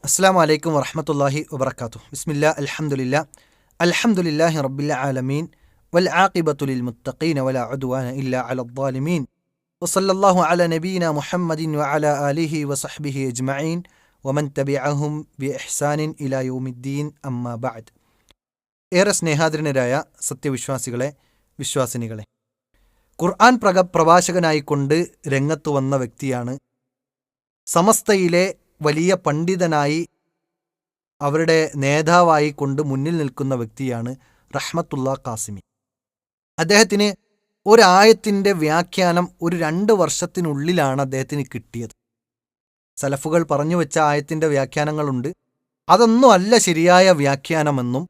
അസ്സലാമു അലൈക്കും വറഹ്മത്തുള്ളാഹി വബറകാതുഹു. ബിസ്മില്ലാ അൽഹംദുലില്ലാഹി റബ്ബിൽ ആലമീൻ വൽ ആഖിബത്തു ലിൽ മുത്തഖീന വലാ ഉദ്വാന ഇല്ലാ അലൽ ളാലിമീൻ വസല്ലല്ലാഹു അലാ നബീന മുഹമ്മദിൻ വഅലാ ആലിഹി വസഹ്ബിഹി അജ്മഈൻ വമൻ തബിഅഹും ബിഇഹ്സാനിൻ ഇലാ യൗമിദ്ദീൻ അമ്മാ ബഅദ്. ഏറെ സ്നേഹാദരനരായ സത്യവിശ്വാസികളെ, വിശ്വാസിനികളെ, ഖുർആൻ പ്രഭാഷകനായിക്കൊണ്ട് രംഗത്ത് വന്ന വ്യക്തിയാണ്. സമസ്തയിലെ വലിയ പണ്ഡിതനായി അവരുടെ നേതാവായി കൊണ്ട് മുന്നിൽ നിൽക്കുന്ന വ്യക്തിയാണ് റഹ്മത്തുള്ള ഖാസിമി. അദ്ദേഹത്തിന് ഒരായത്തിൻ്റെ വ്യാഖ്യാനം ഒരു 2 വർഷത്തിനുള്ളിലാണ് അദ്ദേഹത്തിന് കിട്ടിയത്. സലഫുകൾ പറഞ്ഞു വെച്ച ആയത്തിൻ്റെ വ്യാഖ്യാനങ്ങളുണ്ട്, അതൊന്നും അല്ല ശരിയായ വ്യാഖ്യാനമെന്നും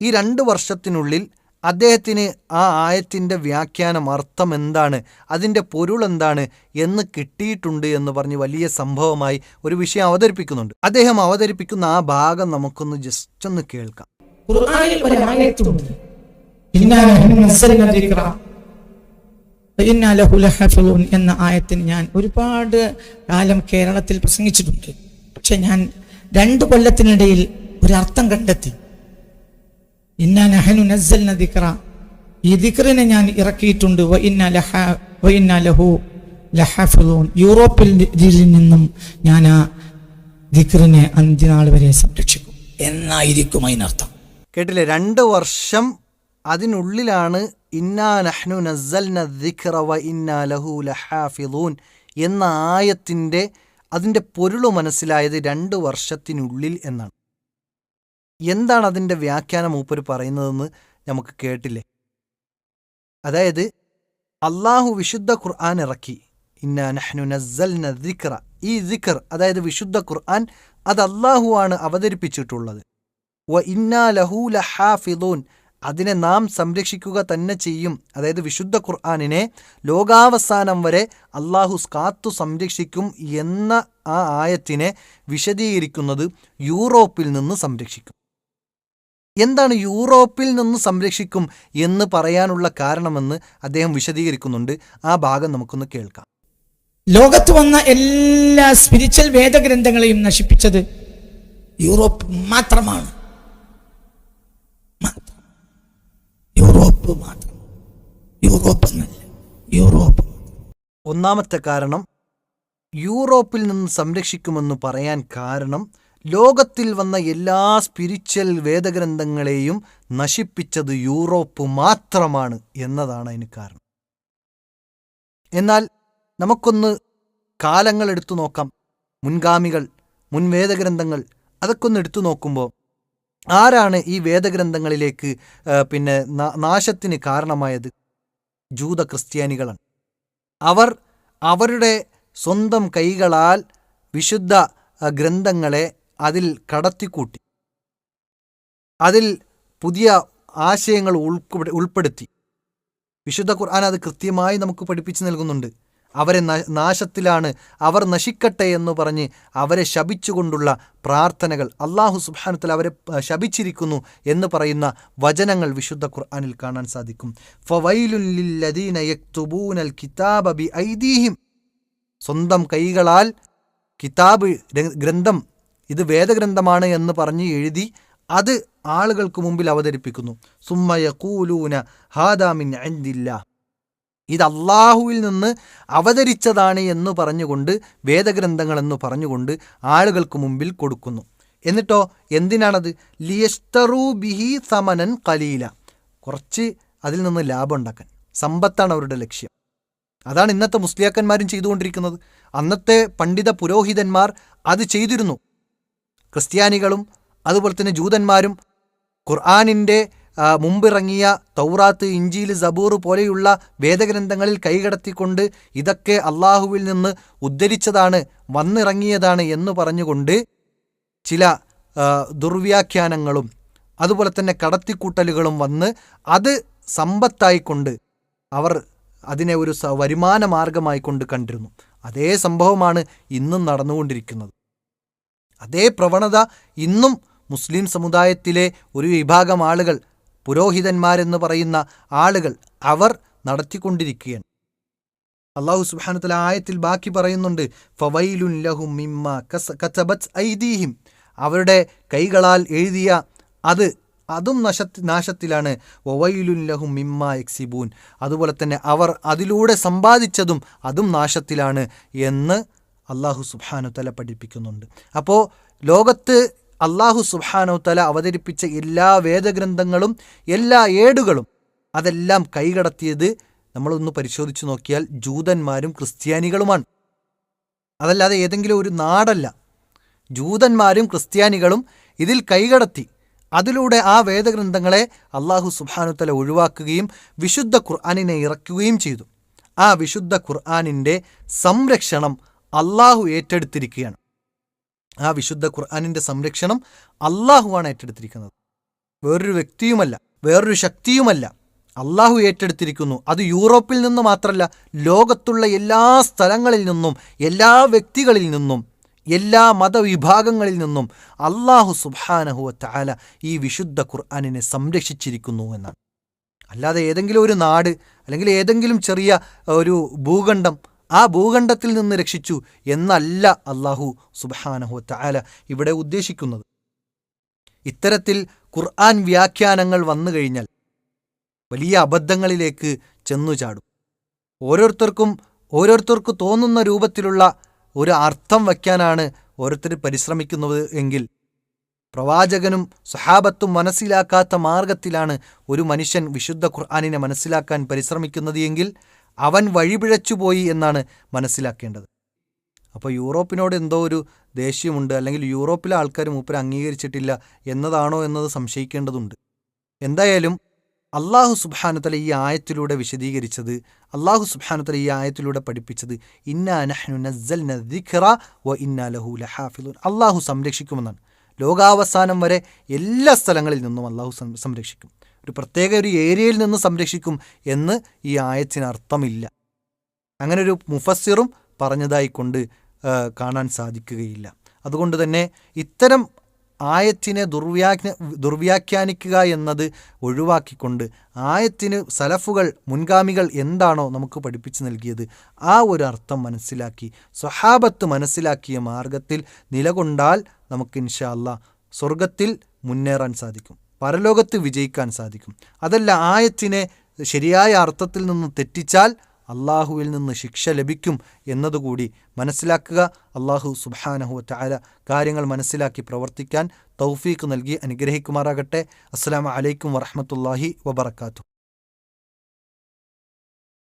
ഈ 2 വർഷത്തിനുള്ളിൽ അദ്ദേഹത്തിന് ആ ആയത്തിൻ്റെ വ്യാഖ്യാനം, അർത്ഥം എന്താണ്, അതിൻ്റെ പൊരുൾ എന്താണ് എന്ന് കിട്ടിയിട്ടുണ്ട് എന്ന് പറഞ്ഞ് വലിയ സംഭവമായി ഒരു വിഷയം അവതരിപ്പിക്കുന്നുണ്ട്. അദ്ദേഹം അവതരിപ്പിക്കുന്ന ആ ഭാഗം നമുക്കൊന്ന് ജസ്റ്റ് ഒന്ന് കേൾക്കാം. ഖുർആനിൽ ഒരു ആയത്തുണ്ട്, ഇന്നാ നഹ്നു നസ്സൽനാ ദിക്റ വഇന്നാ ലഹു ലഹാഫിളൂൻ എന്ന ആയത്തിന് ഞാൻ ഒരുപാട് കാലം കേരളത്തിൽ പ്രസംഗിച്ചിട്ടുണ്ട്. പക്ഷെ ഞാൻ 2 കൊല്ലത്തിനിടയിൽ ഒരു അർത്ഥം കണ്ടെത്തി. ഇന്നാ നഹ്നു നസ്സൽനാ ദിക്റ, ഈ ദിക്റിനെ ഞാൻ ഇറക്കിയിട്ടുണ്ട്. വഇന്നാ ലഹു ലഹാഫിളൂൻ, യൂറോപ്പിൽ നിന്നും ഞാൻ ആ ദിക്റിനെ അന്ത്യനാൾ വരെ സംരക്ഷിക്കും എന്നായിരിക്കും അതിനർത്ഥം. കേട്ടില്ലേ? 2 വർഷം അതിനുള്ളിലാണ് ഇന്നാ നഹ്നു നസ്സൽനാ ദിക്റ വഇന്നാ ലഹു ലഹാഫിളൂൻ എന്ന ആയത്തിൻ്റെ അതിൻ്റെ പൊരുൾ മനസ്സിലായത് 2 വർഷത്തിനുള്ളിൽ എന്നാണ്. എന്താണ് അതിൻ്റെ വ്യാഖ്യാനം മൂപ്പര് പറയുന്നതെന്ന് നമുക്ക് കേട്ടില്ലേ? അതായത് അള്ളാഹു വിശുദ്ധ ഖുർആൻ ഇറക്കി. ഇന്നാ നഹ്നു നസ്സൽനാ ദിക്റ, ഈ ദിക്ർ അതായത് വിശുദ്ധ ഖുർആൻ അത് അള്ളാഹു ആണ് അവതരിപ്പിച്ചിട്ടുള്ളത്. വഇന്നാ ലഹു ലഹാഫിളൂൻ, അതിനെ നാം സംരക്ഷിക്കുക തന്നെ ചെയ്യും. അതായത് വിശുദ്ധ ഖുർആനിനെ ലോകാവസാനം വരെ അള്ളാഹു കാത്തു സംരക്ഷിക്കും എന്ന ആ ആയത്തിനെ വിശദീകരിക്കുന്നത് യൂറോപ്പിൽ നിന്ന് സംരക്ഷിക്കും. എന്താണ് യൂറോപ്പിൽ നിന്ന് സംരക്ഷിക്കും എന്ന് പറയാനുള്ള കാരണമെന്ന് അദ്ദേഹം വിശദീകരിക്കുന്നുണ്ട്. ആ ഭാഗം നമുക്കൊന്ന് കേൾക്കാം. ലോകത്ത് വന്ന എല്ലാ സ്പിരിച്വൽ വേദഗ്രന്ഥങ്ങളെയും നശിപ്പിച്ചത് യൂറോപ്പ് മാത്രമാണ്. യൂറോപ്പ് മാത്രം, യൂറോപ്പ് എന്നല്ല, യൂറോപ്പ്. ഒന്നാമത്തെ കാരണം, യൂറോപ്പിൽ നിന്ന് സംരക്ഷിക്കുമെന്ന് പറയാൻ കാരണം, ലോകത്തിൽ വന്ന എല്ലാ സ്പിരിച്വൽ വേദഗ്രന്ഥങ്ങളെയും നശിപ്പിച്ചത് യൂറോപ്പ് മാത്രമാണ് എന്നതാണ് അതിന് കാരണം. എന്നാൽ നമുക്കൊന്ന് കാലങ്ങൾ എടുത്തു നോക്കാം. മുൻഗാമികൾ, മുൻ വേദഗ്രന്ഥങ്ങൾ, അതൊക്കെ ഒന്ന് എടുത്തു നോക്കുമ്പോൾ ആരാണ് ഈ വേദഗ്രന്ഥങ്ങളിലേക്ക് നാശത്തിന് കാരണമായത്? ജൂത ക്രിസ്ത്യാനികളാണ്. അവർ അവരുടെ സ്വന്തം കൈകളാൽ വിശുദ്ധ ഗ്രന്ഥങ്ങളെ അതിൽ കടത്തിക്കൂട്ടി, അതിൽ പുതിയ ആശയങ്ങൾ ഉൾപ്പെടുത്തി. വിശുദ്ധ ഖുർആൻ അത് കൃത്യമായി നമുക്ക് പഠിപ്പിച്ചു നൽകുന്നുണ്ട്. അവരെ നാശത്തിലാണ്, അവർ നശിക്കട്ടെ എന്ന് പറഞ്ഞ് അവരെ ശപിച്ചുകൊണ്ടുള്ള പ്രാർത്ഥനകൾ, അള്ളാഹു സുബ്ഹാനഹു വ തആല അവരെ ശപിച്ചിരിക്കുന്നു എന്ന് പറയുന്ന വചനങ്ങൾ വിശുദ്ധ ഖുർആനിൽ കാണാൻ സാധിക്കും. ഫവൈലുൻ ലില്ലദീന യക്തുബൂനൽ കിതാബ ബിഐദീഹിം, സ്വന്തം കൈകളാൽ കിതാബ്, ഗ്രന്ഥം, ഇത് വേദഗ്രന്ഥമാണ് എന്ന് പറഞ്ഞ് എഴുതി അത് ആളുകൾക്ക് മുമ്പിൽ അവതരിപ്പിക്കുന്നു. സുമ്മ യഖൂലൂന ഹാദാ മിൻ ഇൻദില്ലാഹ്, ഇത് അള്ളാഹുവിൽ നിന്ന് അവതരിച്ചതാണ് എന്ന് പറഞ്ഞുകൊണ്ട്, വേദഗ്രന്ഥങ്ങളെന്ന് പറഞ്ഞുകൊണ്ട് ആളുകൾക്ക് മുമ്പിൽ കൊടുക്കുന്നു. എന്നിട്ടോ എന്തിനാണത്? ലിയസ്തറൂ ബിഹി സമനൻ ഖലീല, കുറച്ച് അതിൽ നിന്ന് ലാഭം ഉണ്ടാക്കാൻ, സമ്പത്താണ് അവരുടെ ലക്ഷ്യം. അതാണ് ഇന്നത്തെ മുസ്ലിയാക്കന്മാരും ചെയ്തുകൊണ്ടിരിക്കുന്നത്. അന്നത്തെ പണ്ഡിത പുരോഹിതന്മാർ അത് ചെയ്തിരുന്നു. ക്രിസ്ത്യാനികളും അതുപോലെ തന്നെ ജൂതന്മാരും ഖുർആനിൻ്റെ മുമ്പിറങ്ങിയ തൗറാത്ത്, ഇഞ്ചീൽ, സബൂർ പോലെയുള്ള വേദഗ്രന്ഥങ്ങളിൽ കൈകടത്തിക്കൊണ്ട് ഇതൊക്കെ അള്ളാഹുവിൽ നിന്ന് ഉദ്ധരിച്ചതാണ്, വന്നിറങ്ങിയതാണ് എന്ന് പറഞ്ഞുകൊണ്ട് ചില ദുർവ്യാഖ്യാനങ്ങളും അതുപോലെ തന്നെ കടത്തിക്കൂട്ടലുകളും വന്ന് അത് സമ്പത്തായിക്കൊണ്ട് അവർ അതിനെ ഒരു വരുമാന മാർഗമായിക്കൊണ്ട് കണ്ടിരുന്നു. അതേ സംഭവമാണ് ഇന്നും നടന്നുകൊണ്ടിരിക്കുന്നത്. അതേ പ്രവണത ഇന്നും മുസ്ലിം സമുദായത്തിലെ ഒരു വിഭാഗം ആളുകൾ, പുരോഹിതന്മാരെന്ന് പറയുന്ന ആളുകൾ, അവർ നടത്തിക്കൊണ്ടിരിക്കുകയാണ്. അള്ളാഹു സുബ്ഹാനഹു വ തആല ആയത്തിൽ ബാക്കി പറയുന്നുണ്ട്, ഫവൈലുൻ ലഹും മിമ്മാ കസബത് ഐദീഹിം, അവരുടെ കൈകളാൽ എഴുതിയ അതും നാശത്തിലാണ്. വവൈലുൻ ലഹും മിമ്മാ യക്സിബൂൻ, അതുപോലെ തന്നെ അവർ അതിലൂടെ സമ്പാദിച്ചതും അതും നാശത്തിലാണ് എന്ന് അള്ളാഹു സുബ്ഹാനഹു തആല പഠിപ്പിക്കുന്നുണ്ട്. അപ്പോൾ ലോകത്ത് അള്ളാഹു സുബ്ഹാനഹു തആല അവതരിപ്പിച്ച എല്ലാ വേദഗ്രന്ഥങ്ങളും എല്ലാ ഏടുകളും അതെല്ലാം കൈകടത്തിയത് നമ്മളൊന്ന് പരിശോധിച്ച് നോക്കിയാൽ ജൂതന്മാരും ക്രിസ്ത്യാനികളുമാണ്. അതല്ലാതെ ഏതെങ്കിലും ഒരു നാടല്ല. ജൂതന്മാരും ക്രിസ്ത്യാനികളും ഇതിൽ കൈകടത്തി അതിലൂടെ ആ വേദഗ്രന്ഥങ്ങളെ അള്ളാഹു സുബ്ഹാനഹു തആല ഒഴിവാക്കുകയും വിശുദ്ധ ഖുർആനിനെ ഇറക്കുകയും ചെയ്തു. ആ വിശുദ്ധ ഖുർആനിൻ്റെ സംരക്ഷണം അള്ളാഹു ഏറ്റെടുത്തിരിക്കുകയാണ്. ആ വിശുദ്ധ ഖുർആനിൻ്റെ സംരക്ഷണം അള്ളാഹുവാണ് ഏറ്റെടുത്തിരിക്കുന്നത്, വേറൊരു വ്യക്തിയുമല്ല, വേറൊരു ശക്തിയുമല്ല. അള്ളാഹു ഏറ്റെടുത്തിരിക്കുന്നു. അത് യൂറോപ്പിൽ നിന്ന് മാത്രമല്ല, ലോകത്തുള്ള എല്ലാ സ്ഥലങ്ങളിൽ നിന്നും, എല്ലാ വ്യക്തികളിൽ നിന്നും, എല്ലാ മതവിഭാഗങ്ങളിൽ നിന്നും അള്ളാഹു സുബ്ഹാനഹു വതആല ഈ വിശുദ്ധ ഖുർആനിനെ സംരക്ഷിച്ചിരിക്കുന്നു എന്നാണ്. അല്ലാതെ ഏതെങ്കിലും ഒരു നാട് അല്ലെങ്കിൽ ഏതെങ്കിലും ചെറിയ ഒരു ഭൂഖണ്ഡം ആ ഭൂഖണ്ഡത്തിൽ നിന്ന് രക്ഷിച്ചു എന്നല്ല അള്ളാഹു സുബ്ഹാനഹു വതആല ഇവിടെ ഉദ്ദേശിക്കുന്നത്. ഇത്തരത്തിൽ ഖുർആൻ വ്യാഖ്യാനങ്ങൾ വന്നു കഴിഞ്ഞാൽ വലിയ അബദ്ധങ്ങളിലേക്ക് ചെന്നു ചാടും. ഓരോരുത്തർക്കും തോന്നുന്ന രൂപത്തിലുള്ള ഒരു അർത്ഥം വയ്ക്കാനാണ് ഓരോരുത്തർ പരിശ്രമിക്കുന്നത് എങ്കിൽ, പ്രവാചകനും സ്വഹാബത്തും മനസ്സിലാക്കാത്ത മാർഗത്തിലാണ് ഒരു മനുഷ്യൻ വിശുദ്ധ ഖുർആനിനെ മനസ്സിലാക്കാൻ പരിശ്രമിക്കുന്നത് എങ്കിൽ അവൻ വഴിപിഴച്ചുപോയി എന്നാണ് മനസ്സിലാക്കേണ്ടത്. അപ്പോൾ യൂറോപ്പിനോട് എന്തോ ഒരു ദേഷ്യമുണ്ട്, അല്ലെങ്കിൽ യൂറോപ്പിലെ ആൾക്കാർ മൂപ്പരെ അംഗീകരിച്ചിട്ടില്ല എന്നതാണോ എന്നത് സംശയിക്കേണ്ടതുണ്ട്. എന്തായാലും അള്ളാഹു സുബ്ഹാനഹു തആല ഈ ആയത്തിലൂടെ വിശദീകരിച്ചത്, അള്ളാഹു സുബ്ഹാനഹു തആല ഈ ആയത്തിലൂടെ പഠിപ്പിച്ചത് ഇന്നാ നഹ്നു നസ്സൽന ദിക്റ വ ഇന്നാ ലഹു ലഹാഫിളൂൻ, അള്ളാഹു സംരക്ഷിക്കുമെന്നാണ്. ലോകാവസാനം വരെ എല്ലാ സ്ഥലങ്ങളിൽ നിന്നും അള്ളാഹു സംരക്ഷിക്കും. ഒരു പ്രത്യേക ഒരു ഏരിയയിൽ നിന്ന് സംരക്ഷിക്കും എന്ന് ഈ ആയത്തിന് അർത്ഥമില്ല. അങ്ങനെ ഒരു മുഫസ്സിറും പറഞ്ഞതായിക്കൊണ്ട് കാണാൻ സാധിക്കുകയില്ല. അതുകൊണ്ട് തന്നെ ഇത്തരം ആയത്തിനെ ദുർവ്യാഖ്യാനിക്കുക എന്നത് ഒഴിവാക്കിക്കൊണ്ട് ആയത്തിന് സലഫുകൾ മുൻഗാമികൾ എന്താണോ നമുക്ക് പഠിപ്പിച്ചു നൽകിയത് ആ ഒരു അർത്ഥം മനസ്സിലാക്കി സ്വഹാബത്ത് മനസ്സിലാക്കിയ മാർഗത്തിൽ നിലകൊണ്ടാൽ നമുക്ക് ഇൻഷാ അല്ലാഹ് സ്വർഗത്തിൽ മുന്നേറാൻ സാധിക്കും, പരലോകത്ത് വിജയിക്കാൻ സാധിക്കും. അതല്ല, ആയത്തിനെ ശരിയായ അർത്ഥത്തിൽ നിന്ന് തെറ്റിച്ചാൽ അള്ളാഹുവിൽ നിന്ന് ശിക്ഷ ലഭിക്കും എന്നതുകൂടി മനസ്സിലാക്കുക. അള്ളാഹു സുബ്ഹാനഹു വതആല കാര്യങ്ങൾ മനസ്സിലാക്കി പ്രവർത്തിക്കാൻ തൗഫീഖ് നൽകി അനുഗ്രഹിക്കുമാറാകട്ടെ. അസ്സലാമു അലൈക്കും വറഹ്മത്തുള്ളാഹി വബറകാതുഹു.